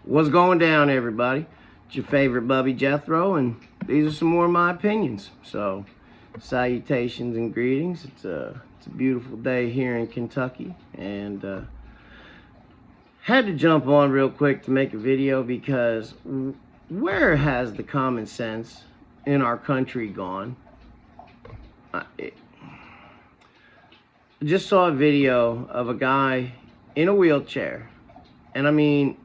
What's going down, everybody? It's your favorite Bubby Jethro, and these are some more of my opinions. So, salutations and greetings. It's a beautiful day here in Kentucky, and had to jump on real quick to make a video because where has the common sense in our country gone? I just saw a video of a guy in a wheelchair, and I mean,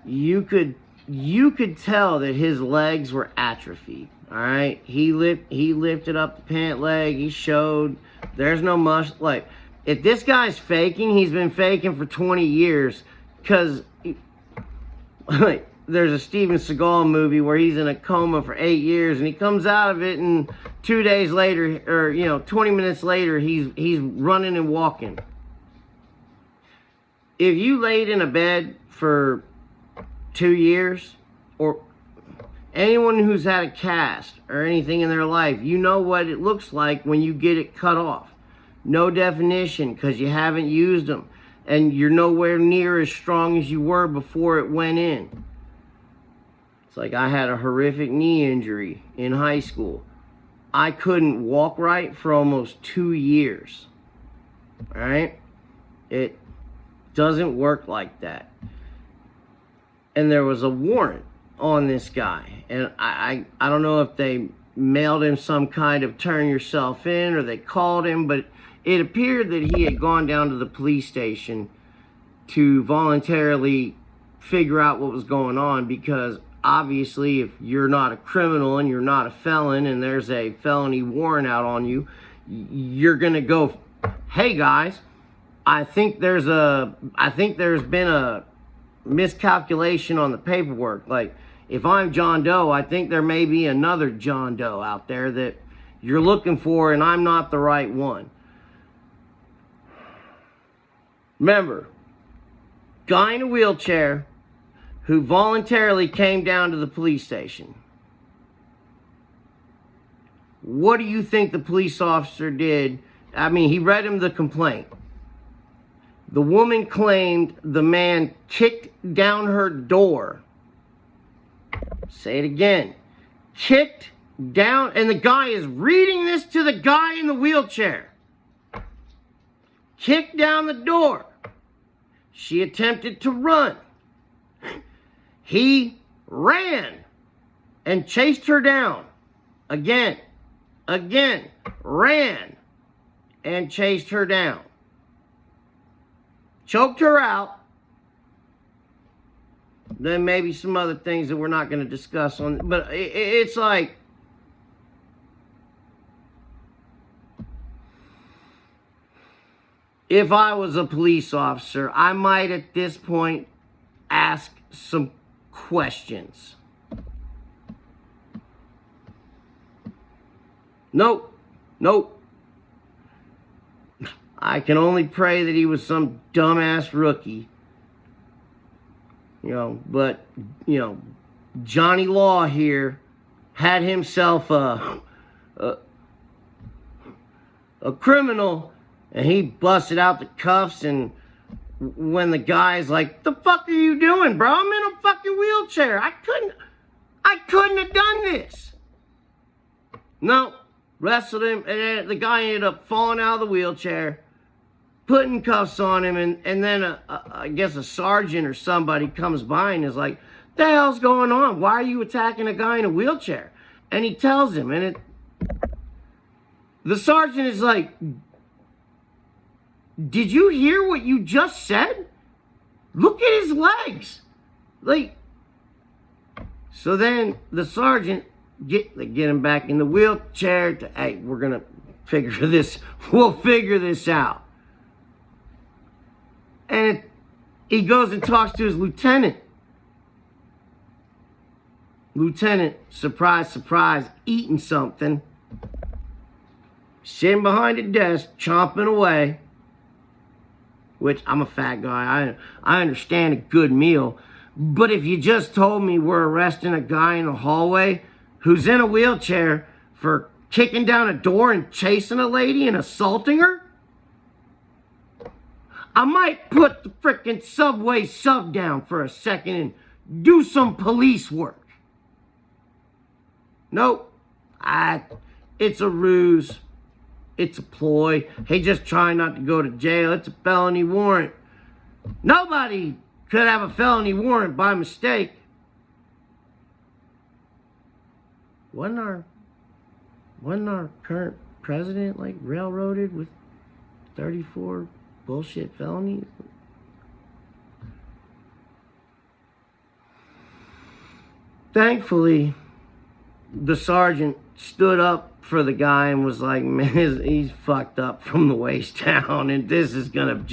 you could tell that his legs were atrophied. All right, he lifted up the pant leg. He showed there's no muscle. Like, if this guy's faking, he's been faking for 20 years. Cause like, there's a Steven Seagal movie where he's in a coma for 8 years, and he comes out of it, and 2 days later, or 20 minutes later, he's running and walking. If you laid in a bed for 2 years, or anyone who's had a cast or anything in their life, you know what it looks like when you get it cut off. No definition, because you haven't used them, and you're nowhere near as strong as you were before it went in. It's like I had a horrific knee injury in high school. I couldn't walk right for almost 2 years. All right? It doesn't work like that. And there was a warrant on this guy. And I don't know if they mailed him some kind of turn yourself in, or they called him, but it appeared that he had gone down to the police station to voluntarily figure out what was going on, because obviously if you're not a criminal and you're not a felon and there's a felony warrant out on you, you're going to go, hey guys, I think there's been a miscalculation on the paperwork. Like, if I'm John Doe, I think there may be another John Doe out there that you're looking for, and I'm not the right one. Remember, guy in a wheelchair who voluntarily came down to the police station. What do you think the police officer did? I mean, he read him the complaint. The woman claimed the man kicked down her door. Say it again. Kicked down, and the guy is reading this to the guy in the wheelchair. Kicked down the door. She attempted to run. He ran and chased her down. Again, ran and chased her down. Choked her out. Then maybe some other things that we're not going to discuss on. But it's like, if I was a police officer, I might at this point ask some questions. Nope. I can only pray that he was some dumbass rookie. But Johnny Law here had himself a criminal, and he busted out the cuffs, and when the guy's like, the fuck are you doing, bro? I'm in a fucking wheelchair. I couldn't have done this. No, wrestled him, and then the guy ended up falling out of the wheelchair, putting cuffs on him, and then I guess a sergeant or somebody comes by and is like, the hell's going on? Why are you attacking a guy in a wheelchair? And he tells him, and the sergeant is like, did you hear what you just said? Look at his legs. Like, so then the sergeant get him back in the wheelchair to, hey, we're gonna figure this. We'll figure this out. And he goes and talks to his lieutenant. Lieutenant, surprise, surprise, eating something. Sitting behind a desk, chomping away. Which, I'm a fat guy. I understand a good meal. But if you just told me we're arresting a guy in the hallway who's in a wheelchair for kicking down a door and chasing a lady and assaulting her, I might put the frickin' Subway sub down for a second and do some police work. Nope. It's a ruse. It's a ploy. Hey, just try not to go to jail. It's a felony warrant. Nobody could have a felony warrant by mistake. Wasn't our current president like railroaded with 34 bullshit felonies? Thankfully, the sergeant stood up for the guy and was like, man, he's fucked up from the waist down, and this is gonna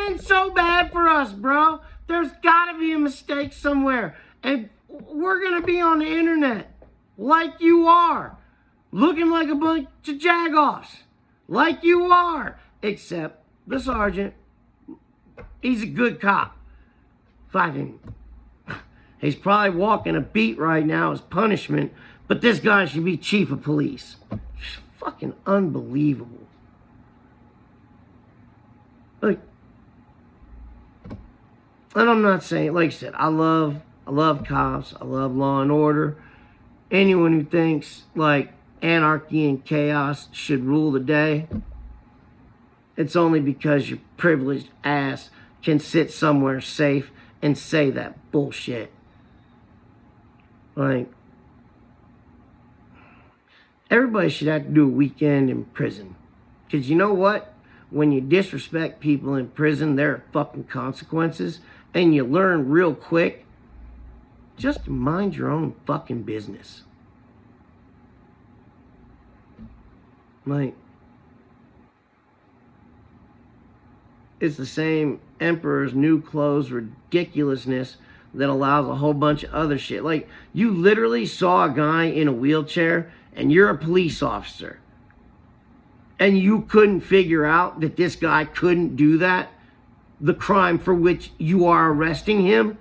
end so bad for us, bro. There's gotta be a mistake somewhere, and we're gonna be on the internet like you are, looking like a bunch of jagoffs, like you are, except the sergeant, he's a good cop. Fucking, he's probably walking a beat right now as punishment, but this guy should be chief of police. It's fucking unbelievable. Like, and I'm not saying, like I said, I love cops. I love law and order. Anyone who thinks like anarchy and chaos should rule the day, it's only because your privileged ass can sit somewhere safe and say that bullshit. Like, everybody should have to do a weekend in prison. Because you know what? When you disrespect people in prison, there are fucking consequences. And you learn real quick, just mind your own fucking business. Like, it's the same emperor's new clothes ridiculousness that allows a whole bunch of other shit. Like, you literally saw a guy in a wheelchair and you're a police officer, and you couldn't figure out that this guy couldn't do that, the crime for which you are arresting him.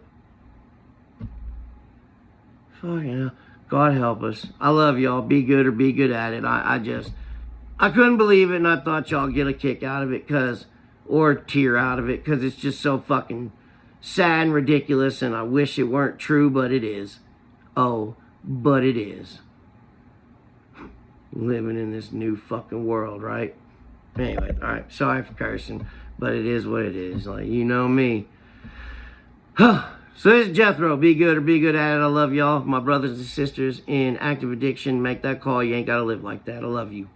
Fucking hell. God help us. I love y'all. Be good or be good at it. I couldn't believe it, and I thought y'all get a kick out of it, or a tear out of it, because it's just so fucking sad and ridiculous, and I wish it weren't true, but it is. Oh, but it is. Living in this new fucking world, right? Anyway, alright, sorry for cursing, but it is what it is. Like, you know me. So this is Jethro. Be good or be good at it. I love y'all. My brothers and sisters in active addiction, make that call. You ain't gotta live like that. I love you.